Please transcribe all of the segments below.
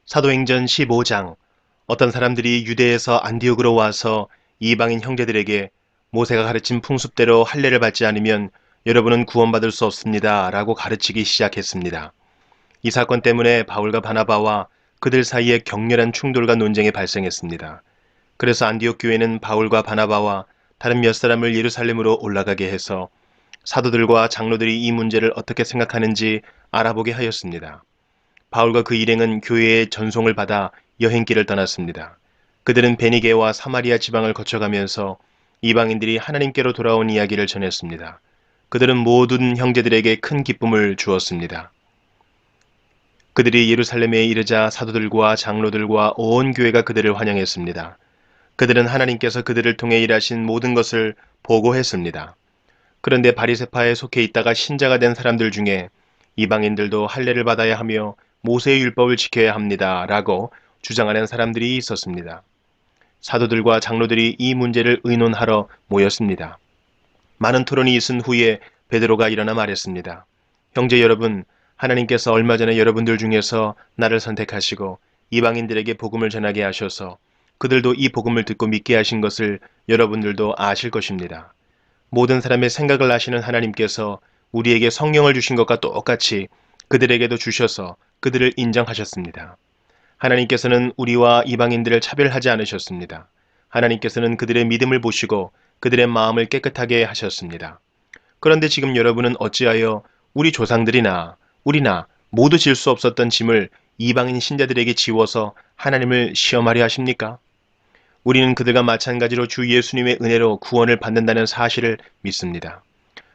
사도행전 15장. 어떤 사람들이 유대에서 안디옥으로 와서 이방인 형제들에게 모세가 가르친 풍습대로 할례를 받지 않으면 여러분은 구원받을 수 없습니다 라고 가르치기 시작했습니다. 이 사건 때문에 바울과 바나바와 그들 사이에 격렬한 충돌과 논쟁이 발생했습니다. 그래서 안디옥 교회는 바울과 바나바와 다른 몇 사람을 예루살렘으로 올라가게 해서 사도들과 장로들이 이 문제를 어떻게 생각하는지 알아보게 하였습니다. 바울과 그 일행은 교회의 전송을 받아 여행길을 떠났습니다. 그들은 베니게와 사마리아 지방을 거쳐가면서 이방인들이 하나님께로 돌아온 이야기를 전했습니다. 그들은 모든 형제들에게 큰 기쁨을 주었습니다. 그들이 예루살렘에 이르자 사도들과 장로들과 온 교회가 그들을 환영했습니다. 그들은 하나님께서 그들을 통해 일하신 모든 것을 보고했습니다. 그런데 바리새파에 속해 있다가 신자가 된 사람들 중에 이방인들도 할례를 받아야 하며 모세의 율법을 지켜야 합니다 라고 주장하는 사람들이 있었습니다. 사도들과 장로들이 이 문제를 의논하러 모였습니다. 많은 토론이 있은 후에 베드로가 일어나 말했습니다. 형제 여러분, 하나님께서 얼마 전에 여러분들 중에서 나를 선택하시고 이방인들에게 복음을 전하게 하셔서 그들도 이 복음을 듣고 믿게 하신 것을 여러분들도 아실 것입니다. 모든 사람의 생각을 아시는 하나님께서 우리에게 성령을 주신 것과 똑같이 그들에게도 주셔서 그들을 인정하셨습니다. 하나님께서는 우리와 이방인들을 차별하지 않으셨습니다. 하나님께서는 그들의 믿음을 보시고 그들의 마음을 깨끗하게 하셨습니다. 그런데 지금 여러분은 어찌하여 우리 조상들이나 우리나 모두 질 수 없었던 짐을 이방인 신자들에게 지워서 하나님을 시험하려 하십니까? 우리는 그들과 마찬가지로 주 예수님의 은혜로 구원을 받는다는 사실을 믿습니다.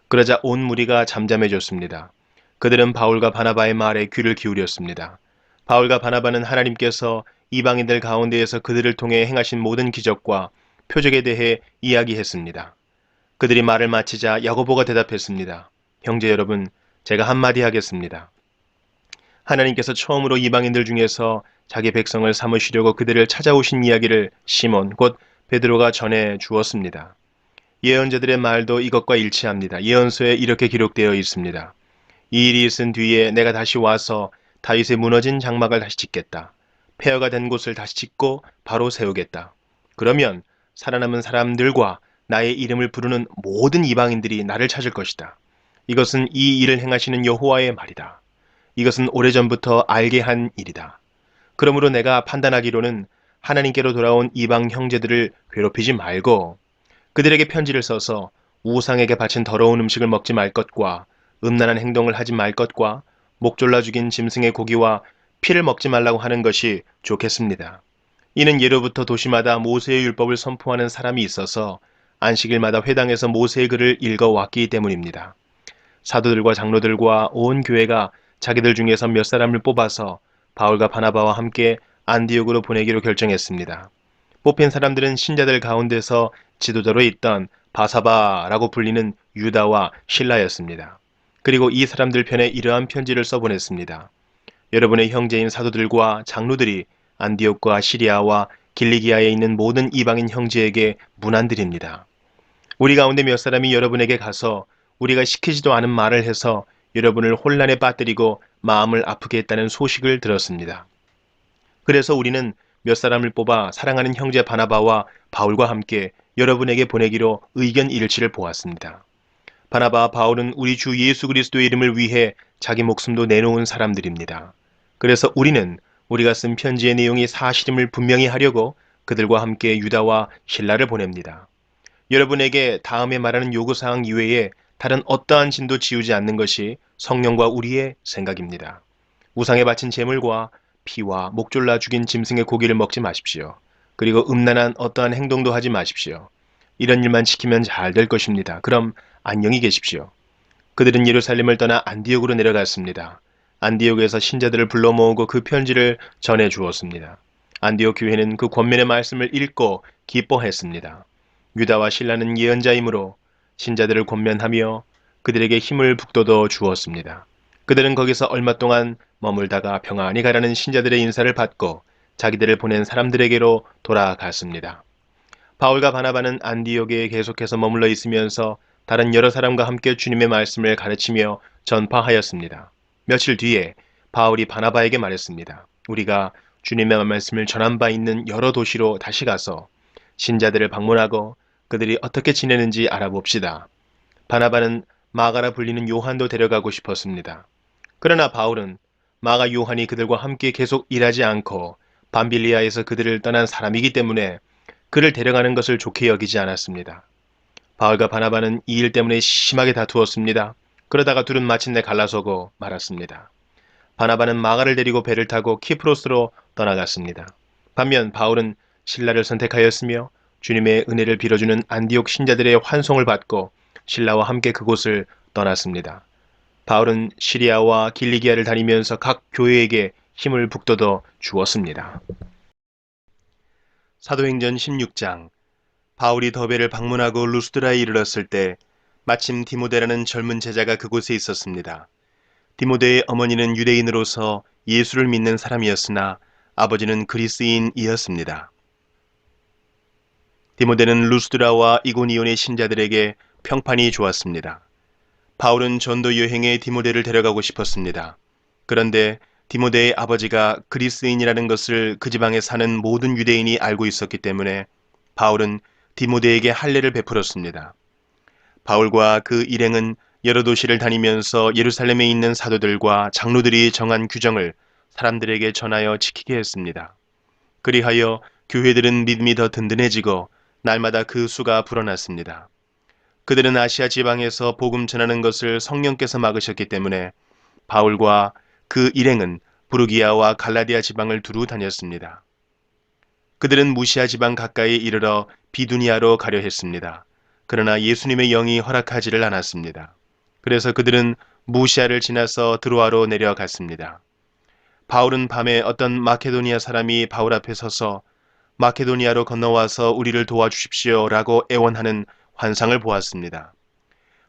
그러자 온 무리가 잠잠해졌습니다. 그들은 바울과 바나바의 말에 귀를 기울였습니다. 바울과 바나바는 하나님께서 이방인들 가운데에서 그들을 통해 행하신 모든 기적과 표적에 대해 이야기했습니다. 그들이 말을 마치자 야고보가 대답했습니다. 형제 여러분, 제가 한마디 하겠습니다. 하나님께서 처음으로 이방인들 중에서 자기 백성을 삼으시려고 그들을 찾아오신 이야기를 시몬 곧 베드로가 전해 주었습니다. 예언자들의 말도 이것과 일치합니다. 예언서에 이렇게 기록되어 있습니다. 이 일이 있은 뒤에 내가 다시 와서 다윗의 무너진 장막을 다시 짓겠다. 폐허가 된 곳을 다시 짓고 바로 세우겠다. 그러면 살아남은 사람들과 나의 이름을 부르는 모든 이방인들이 나를 찾을 것이다. 이것은 이 일을 행하시는 여호와의 말이다. 이것은 오래전부터 알게 한 일이다. 그러므로 내가 판단하기로는 하나님께로 돌아온 이방 형제들을 괴롭히지 말고 그들에게 편지를 써서 우상에게 바친 더러운 음식을 먹지 말 것과 음란한 행동을 하지 말 것과 목 졸라 죽인 짐승의 고기와 피를 먹지 말라고 하는 것이 좋겠습니다. 이는 예로부터 도시마다 모세의 율법을 선포하는 사람이 있어서 안식일마다 회당에서 모세의 글을 읽어왔기 때문입니다. 사도들과 장로들과 온 교회가 자기들 중에서 몇 사람을 뽑아서 바울과 바나바와 함께 안디옥으로 보내기로 결정했습니다. 뽑힌 사람들은 신자들 가운데서 지도자로 있던 바사바라고 불리는 유다와 실라였습니다. 그리고 이 사람들 편에 이러한 편지를 써보냈습니다. 여러분의 형제인 사도들과 장로들이 안디옥과 시리아와 길리기아에 있는 모든 이방인 형제에게 문안드립니다. 우리 가운데 몇 사람이 여러분에게 가서 우리가 시키지도 않은 말을 해서 여러분을 혼란에 빠뜨리고 마음을 아프게 했다는 소식을 들었습니다. 그래서 우리는 몇 사람을 뽑아 사랑하는 형제 바나바와 바울과 함께 여러분에게 보내기로 의견 일치를 보았습니다. 바나바와 바울은 우리 주 예수 그리스도의 이름을 위해 자기 목숨도 내놓은 사람들입니다. 그래서 우리는 우리가 쓴 편지의 내용이 사실임을 분명히 하려고 그들과 함께 유다와 실라를 보냅니다. 여러분에게 다음에 말하는 요구사항 이외에 다른 어떠한 진도 지우지 않는 것이 성령과 우리의 생각입니다. 우상에 바친 제물과 피와 목 졸라 죽인 짐승의 고기를 먹지 마십시오. 그리고 음란한 어떠한 행동도 하지 마십시오. 이런 일만 지키면 잘 될 것입니다. 그럼 안녕히 계십시오. 그들은 예루살렘을 떠나 안디옥으로 내려갔습니다. 안디옥에서 신자들을 불러 모으고 그 편지를 전해 주었습니다. 안디옥 교회는 그 권면의 말씀을 읽고 기뻐했습니다. 유다와 실라는 예언자이므로 신자들을 권면하며 그들에게 힘을 북돋워 주었습니다. 그들은 거기서 얼마 동안 머물다가 평안히 가라는 신자들의 인사를 받고 자기들을 보낸 사람들에게로 돌아갔습니다. 바울과 바나바는 안디옥에 계속해서 머물러 있으면서 다른 여러 사람과 함께 주님의 말씀을 가르치며 전파하였습니다. 며칠 뒤에 바울이 바나바에게 말했습니다. 우리가 주님의 말씀을 전한 바 있는 여러 도시로 다시 가서 신자들을 방문하고 그들이 어떻게 지내는지 알아봅시다. 바나바는 마가라 불리는 요한도 데려가고 싶었습니다. 그러나 바울은 마가 요한이 그들과 함께 계속 일하지 않고 밤빌리아에서 그들을 떠난 사람이기 때문에 그를 데려가는 것을 좋게 여기지 않았습니다. 바울과 바나바는 이 일 때문에 심하게 다투었습니다. 그러다가 둘은 마침내 갈라서고 말았습니다. 바나바는 마가를 데리고 배를 타고 키프로스로 떠나갔습니다. 반면 바울은 신라를 선택하였으며 주님의 은혜를 빌어주는 안디옥 신자들의 환송을 받고 신라와 함께 그곳을 떠났습니다. 바울은 시리아와 길리기아를 다니면서 각 교회에게 힘을 북돋워 주었습니다. 사도행전 16장. 바울이 더베를 방문하고 루스드라에 이르렀을 때 마침 디모데라는 젊은 제자가 그곳에 있었습니다. 디모데의 어머니는 유대인으로서 예수를 믿는 사람이었으나 아버지는 그리스인이었습니다. 디모데는 루스드라와 이고니온의 신자들에게 평판이 좋았습니다. 바울은 전도 여행에 디모데를 데려가고 싶었습니다. 그런데 디모데의 아버지가 그리스인이라는 것을 그 지방에 사는 모든 유대인이 알고 있었기 때문에 바울은 디모데에게 할례를 베풀었습니다. 바울과 그 일행은 여러 도시를 다니면서 예루살렘에 있는 사도들과 장로들이 정한 규정을 사람들에게 전하여 지키게 했습니다. 그리하여 교회들은 믿음이 더 든든해지고 날마다 그 수가 불어났습니다. 그들은 아시아 지방에서 복음 전하는 것을 성령께서 막으셨기 때문에 바울과 그 일행은 부르기아와 갈라디아 지방을 두루 다녔습니다. 그들은 무시아 지방 가까이 이르러 비두니아로 가려 했습니다. 그러나 예수님의 영이 허락하지를 않았습니다. 그래서 그들은 무시아를 지나서 드로아로 내려갔습니다. 바울은 밤에 어떤 마케도니아 사람이 바울 앞에 서서 마케도니아로 건너와서 우리를 도와주십시오 라고 애원하는 환상을 보았습니다.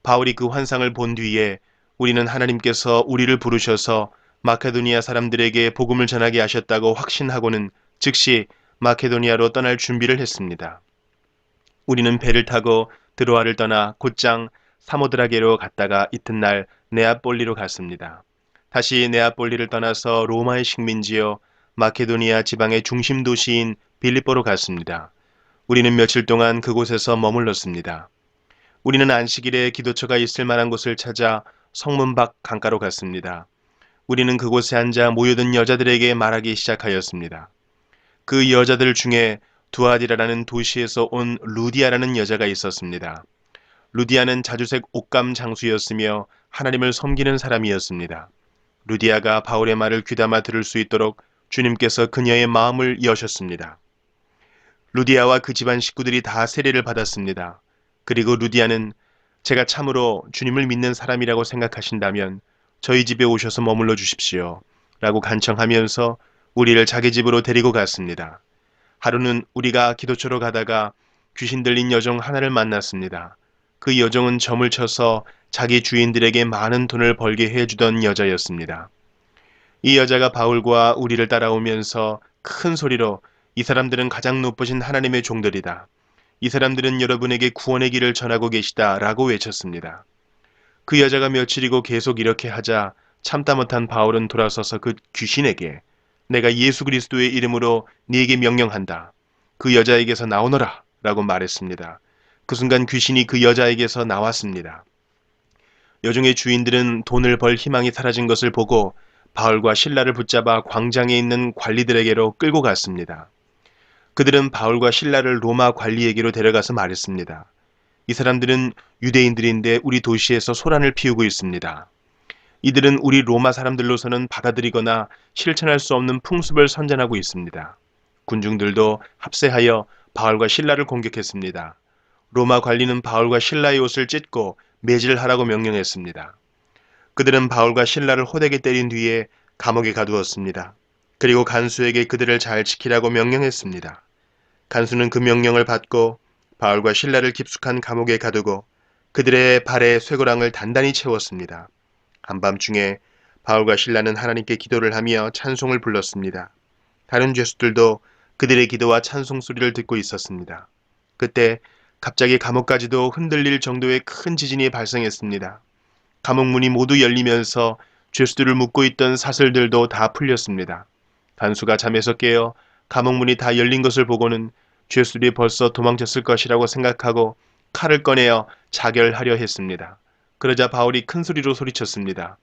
바울이 그 환상을 본 뒤에 우리는 하나님께서 우리를 부르셔서 마케도니아 사람들에게 복음을 전하게 하셨다고 확신하고는 즉시 마케도니아로 떠날 준비를 했습니다. 우리는 배를 타고 드로아를 떠나 곧장 사모드라게로 갔다가 이튿날 네아폴리로 갔습니다. 다시 네아폴리를 떠나서 로마의 식민지요 마케도니아 지방의 중심 도시인 빌립보로 갔습니다. 우리는 며칠 동안 그곳에서 머물렀습니다. 우리는 안식일에 기도처가 있을 만한 곳을 찾아 성문 밖 강가로 갔습니다. 우리는 그곳에 앉아 모여든 여자들에게 말하기 시작하였습니다. 그 여자들 중에 두아디라라는 도시에서 온 루디아라는 여자가 있었습니다. 루디아는 자주색 옷감 장수였으며 하나님을 섬기는 사람이었습니다. 루디아가 바울의 말을 귀담아 들을 수 있도록 주님께서 그녀의 마음을 여셨습니다. 루디아와 그 집안 식구들이 다 세례를 받았습니다. 그리고 루디아는 제가 참으로 주님을 믿는 사람이라고 생각하신다면 저희 집에 오셔서 머물러 주십시오 라고 간청하면서 우리를 자기 집으로 데리고 갔습니다. 하루는 우리가 기도처로 가다가 귀신 들린 여종 하나를 만났습니다. 그 여종은 점을 쳐서 자기 주인들에게 많은 돈을 벌게 해주던 여자였습니다. 이 여자가 바울과 우리를 따라오면서 큰 소리로 이 사람들은 가장 높으신 하나님의 종들이다. 이 사람들은 여러분에게 구원의 길을 전하고 계시다 라고 외쳤습니다. 그 여자가 며칠이고 계속 이렇게 하자 참다 못한 바울은 돌아서서 그 귀신에게 내가 예수 그리스도의 이름으로 네게 명령한다. 그 여자에게서 나오너라 라고 말했습니다. 그 순간 귀신이 그 여자에게서 나왔습니다. 여종의 주인들은 돈을 벌 희망이 사라진 것을 보고 바울과 실라를 붙잡아 광장에 있는 관리들에게로 끌고 갔습니다. 그들은 바울과 실라를 로마 관리에게로 데려가서 말했습니다. 이 사람들은 유대인들인데 우리 도시에서 소란을 피우고 있습니다. 이들은 우리 로마 사람들로서는 받아들이거나 실천할 수 없는 풍습을 선전하고 있습니다. 군중들도 합세하여 바울과 실라를 공격했습니다. 로마 관리는 바울과 실라의 옷을 찢고 매질하라고 명령했습니다. 그들은 바울과 실라를 호되게 때린 뒤에 감옥에 가두었습니다. 그리고 간수에게 그들을 잘 지키라고 명령했습니다. 간수는 그 명령을 받고 바울과 실라를 깊숙한 감옥에 가두고 그들의 발에 쇠고랑을 단단히 채웠습니다. 한밤중에 바울과 실라는 하나님께 기도를 하며 찬송을 불렀습니다. 다른 죄수들도 그들의 기도와 찬송 소리를 듣고 있었습니다. 그때 갑자기 감옥까지도 흔들릴 정도의 큰 지진이 발생했습니다. 감옥 문이 모두 열리면서 죄수들을 묶고 있던 사슬들도 다 풀렸습니다. 간수가 잠에서 깨어 감옥문이 다 열린 것을 보고는 죄수들이 벌써 도망쳤을 것이라고 생각하고 칼을 꺼내어 자결하려 했습니다. 그러자 바울이 큰 소리로 소리쳤습니다.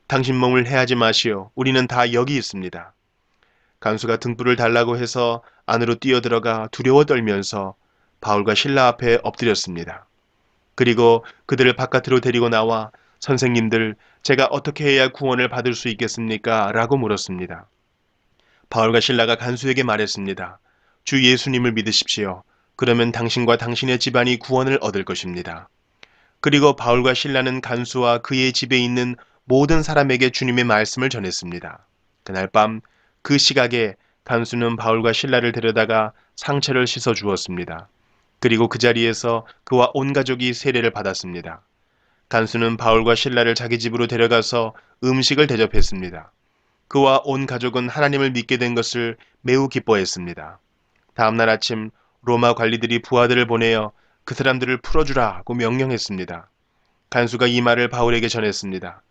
당신 몸을 해하지 마시오. 우리는 다 여기 있습니다. 간수가 등불을 달라고 해서 안으로 뛰어들어가 두려워 떨면서 바울과 신라 앞에 엎드렸습니다. 그리고 그들을 바깥으로 데리고 나와 선생님들, 제가 어떻게 해야 구원을 받을 수 있겠습니까? 라고 물었습니다. 바울과 신라가 간수에게 말했습니다. 주 예수님을 믿으십시오. 그러면 당신과 당신의 집안이 구원을 얻을 것입니다. 그리고 바울과 신라는 간수와 그의 집에 있는 모든 사람에게 주님의 말씀을 전했습니다. 그날 밤 그 시각에 간수는 바울과 신라를 데려다가 상처를 씻어 주었습니다. 그리고 그 자리에서 그와 온 가족이 세례를 받았습니다. 간수는 바울과 신라를 자기 집으로 데려가서 음식을 대접했습니다. 그와 온 가족은 하나님을 믿게 된 것을 매우 기뻐했습니다. 다음날 아침 로마 관리들이 부하들을 보내어 그 사람들을 풀어주라고 명령했습니다. 간수가 이 말을 바울에게 전했습니다.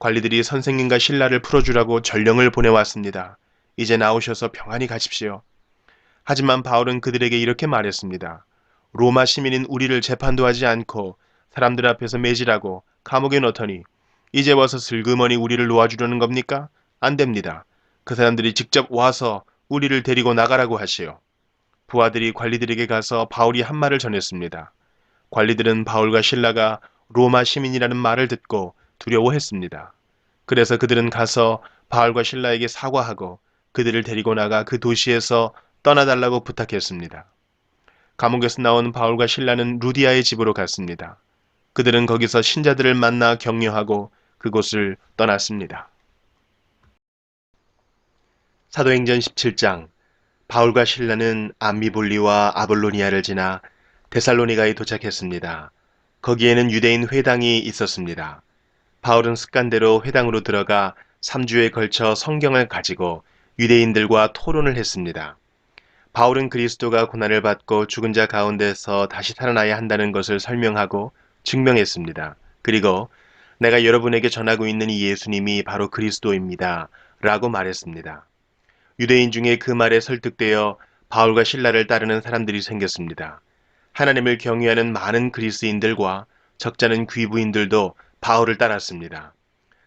관리들이 선생님과 신라를 풀어주라고 전령을 보내왔습니다. 이제 나오셔서 평안히 가십시오. 하지만 바울은 그들에게 이렇게 말했습니다. 로마 시민인 우리를 재판도 하지 않고 사람들 앞에서 매질하고 감옥에 넣더니 이제 와서 슬그머니 우리를 놓아주려는 겁니까? 안 됩니다. 그 사람들이 직접 와서 우리를 데리고 나가라고 하시오. 부하들이 관리들에게 가서 바울이 한 말을 전했습니다. 관리들은 바울과 신라가 로마 시민이라는 말을 듣고 두려워했습니다. 그래서 그들은 가서 바울과 신라에게 사과하고 그들을 데리고 나가 그 도시에서 떠나달라고 부탁했습니다. 감옥에서 나온 바울과 신라는 루디아의 집으로 갔습니다. 그들은 거기서 신자들을 만나 격려하고 그곳을 떠났습니다. 사도행전 17장 바울과 신라는 암미볼리와 아볼로니아를 지나 데살로니가에 도착했습니다. 거기에는 유대인 회당이 있었습니다. 바울은 습관대로 회당으로 들어가 3주에 걸쳐 성경을 가지고 유대인들과 토론을 했습니다. 바울은 그리스도가 고난을 받고 죽은 자 가운데서 다시 살아나야 한다는 것을 설명하고 증명했습니다. 그리고 내가 여러분에게 전하고 있는 이 예수님이 바로 그리스도입니다. 라고 말했습니다. 유대인 중에 그 말에 설득되어 바울과 신라를 따르는 사람들이 생겼습니다. 하나님을 경외하는 많은 그리스인들과 적잖은 귀부인들도 바울을 따랐습니다.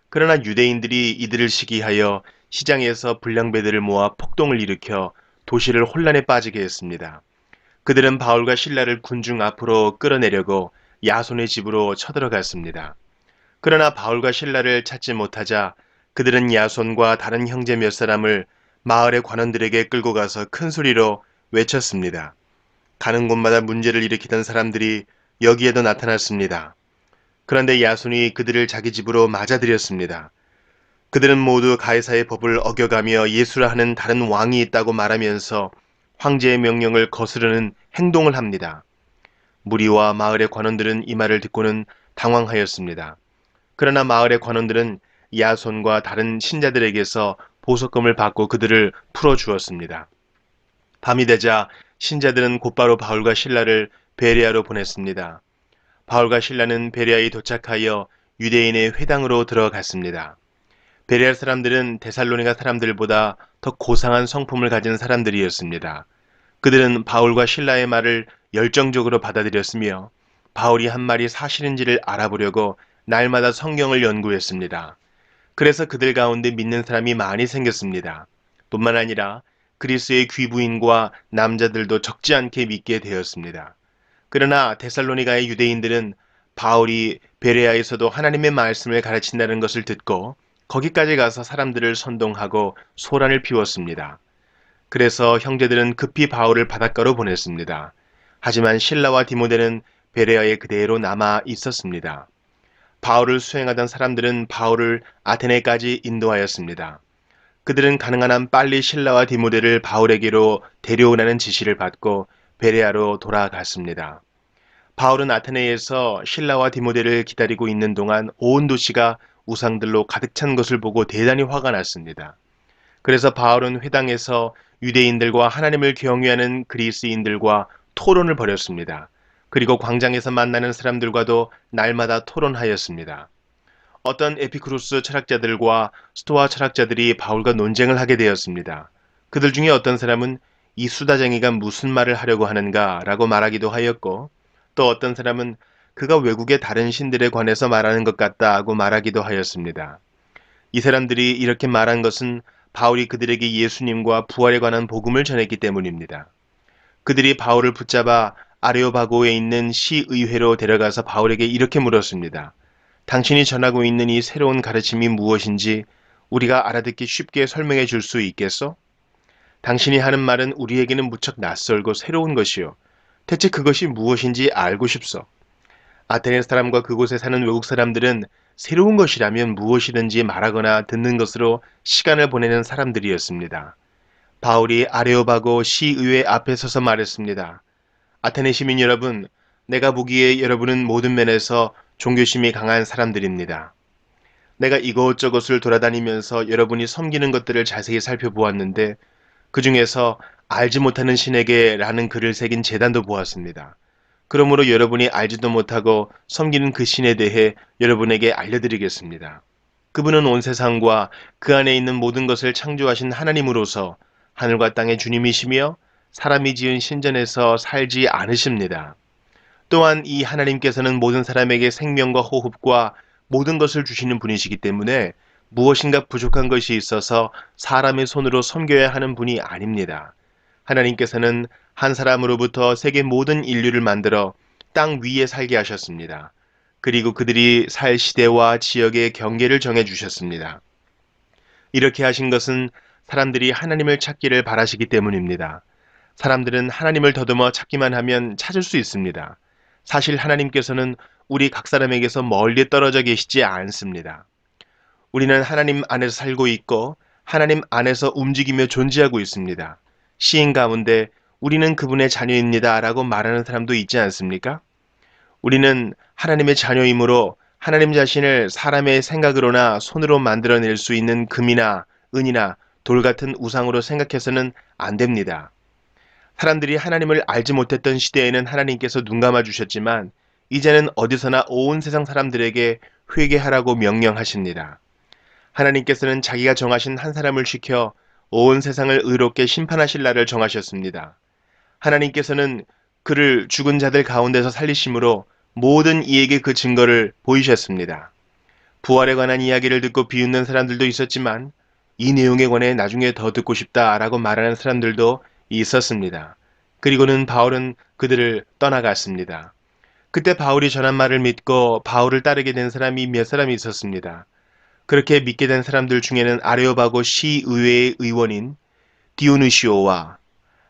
그러나 유대인들이 이들을 시기하여 시장에서 불량배들을 모아 폭동을 일으켜 도시를 혼란에 빠지게 했습니다. 그들은 바울과 신라를 군중 앞으로 끌어내려고 야손의 집으로 쳐들어갔습니다. 그러나 바울과 신라를 찾지 못하자 그들은 야손과 다른 형제 몇 사람을 마을의 관원들에게 끌고 가서 큰 소리로 외쳤습니다. 가는 곳마다 문제를 일으키던 사람들이 여기에도 나타났습니다. 그런데 야손이 그들을 자기 집으로 맞아들였습니다. 그들은 모두 가이사의 법을 어겨가며 예수라 하는 다른 왕이 있다고 말하면서 황제의 명령을 거스르는 행동을 합니다. 무리와 마을의 관원들은 이 말을 듣고는 당황하였습니다. 그러나 마을의 관원들은 야손과 다른 신자들에게서 보석금을 받고 그들을 풀어주었습니다. 밤이 되자 신자들은 곧바로 바울과 신라를 베레아로 보냈습니다. 바울과 신라는 베레아에 도착하여 유대인의 회당으로 들어갔습니다. 베레아 사람들은 데살로니가 사람들보다 더 고상한 성품을 가진 사람들이었습니다. 그들은 바울과 신라의 말을 열정적으로 받아들였으며 바울이 한 말이 사실인지를 알아보려고 날마다 성경을 연구했습니다. 그래서 그들 가운데 믿는 사람이 많이 생겼습니다. 뿐만 아니라 그리스의 귀부인과 남자들도 적지 않게 믿게 되었습니다. 그러나 데살로니가의 유대인들은 바울이 베레아에서도 하나님의 말씀을 가르친다는 것을 듣고 거기까지 가서 사람들을 선동하고 소란을 피웠습니다. 그래서 형제들은 급히 바울을 바닷가로 보냈습니다. 하지만 실라와 디모데는 베레아에 그대로 남아 있었습니다. 바울을 수행하던 사람들은 바울을 아테네까지 인도하였습니다. 그들은 가능한 한 빨리 실라와 디모데를 바울에게로 데려오라는 지시를 받고 베레아로 돌아갔습니다. 바울은 아테네에서 실라와 디모데를 기다리고 있는 동안 온 도시가 우상들로 가득 찬 것을 보고 대단히 화가 났습니다. 그래서 바울은 회당에서 유대인들과 하나님을 경외하는 그리스인들과 토론을 벌였습니다. 그리고 광장에서 만나는 사람들과도 날마다 토론하였습니다. 어떤 에피쿠로스 철학자들과 스토아 철학자들이 바울과 논쟁을 하게 되었습니다. 그들 중에 어떤 사람은 이 수다쟁이가 무슨 말을 하려고 하는가 라고 말하기도 하였고, 또 어떤 사람은 그가 외국의 다른 신들에 관해서 말하는 것 같다고 말하기도 하였습니다. 이 사람들이 이렇게 말한 것은 바울이 그들에게 예수님과 부활에 관한 복음을 전했기 때문입니다. 그들이 바울을 붙잡아 아레오바고에 있는 시의회로 데려가서 바울에게 이렇게 물었습니다. 당신이 전하고 있는 이 새로운 가르침이 무엇인지 우리가 알아듣기 쉽게 설명해 줄 수 있겠소? 당신이 하는 말은 우리에게는 무척 낯설고 새로운 것이요. 대체 그것이 무엇인지 알고 싶소. 아테네 사람과 그곳에 사는 외국 사람들은 새로운 것이라면 무엇이든지 말하거나 듣는 것으로 시간을 보내는 사람들이었습니다. 바울이 아레오바고 시의회 앞에 서서 말했습니다. 아테네 시민 여러분, 내가 보기에 여러분은 모든 면에서 종교심이 강한 사람들입니다. 내가 이것저것을 돌아다니면서 여러분이 섬기는 것들을 자세히 살펴보았는데 그 중에서 알지 못하는 신에게 라는 글을 새긴 제단도 보았습니다. 그러므로 여러분이 알지도 못하고 섬기는 그 신에 대해 여러분에게 알려드리겠습니다. 그분은 온 세상과 그 안에 있는 모든 것을 창조하신 하나님으로서 하늘과 땅의 주님이시며 사람이 지은 신전에서 살지 않으십니다. 또한 이 하나님께서는 모든 사람에게 생명과 호흡과 모든 것을 주시는 분이시기 때문에 무엇인가 부족한 것이 있어서 사람의 손으로 섬겨야 하는 분이 아닙니다. 하나님께서는 한 사람으로부터 세계 모든 인류를 만들어 땅 위에 살게 하셨습니다. 그리고 그들이 살 시대와 지역의 경계를 정해 주셨습니다. 이렇게 하신 것은 사람들이 하나님을 찾기를 바라시기 때문입니다. 사람들은 하나님을 더듬어 찾기만 하면 찾을 수 있습니다. 사실 하나님께서는 우리 각 사람에게서 멀리 떨어져 계시지 않습니다. 우리는 하나님 안에서 살고 있고 하나님 안에서 움직이며 존재하고 있습니다. 시인 가운데 우리는 그분의 자녀입니다 라고 말하는 사람도 있지 않습니까? 우리는 하나님의 자녀이므로 하나님 자신을 사람의 생각으로나 손으로 만들어낼 수 있는 금이나 은이나 돌 같은 우상으로 생각해서는 안 됩니다. 사람들이 하나님을 알지 못했던 시대에는 하나님께서 눈 감아 주셨지만 이제는 어디서나 온 세상 사람들에게 회개하라고 명령하십니다. 하나님께서는 자기가 정하신 한 사람을 시켜 온 세상을 의롭게 심판하실 날을 정하셨습니다. 하나님께서는 그를 죽은 자들 가운데서 살리심으로 모든 이에게 그 증거를 보이셨습니다. 부활에 관한 이야기를 듣고 비웃는 사람들도 있었지만 이 내용에 관해 나중에 더 듣고 싶다라고 말하는 사람들도 있었습니다. 그리고는 바울은 그들을 떠나갔습니다. 그때 바울이 전한 말을 믿고 바울을 따르게 된 사람이 몇 사람이 있었습니다. 그렇게 믿게 된 사람들 중에는 아레오바고 시의회의 의원인 디오누시오와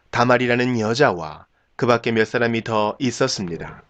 다말이라는 여자와 그 밖에 몇 사람이 더 있었습니다.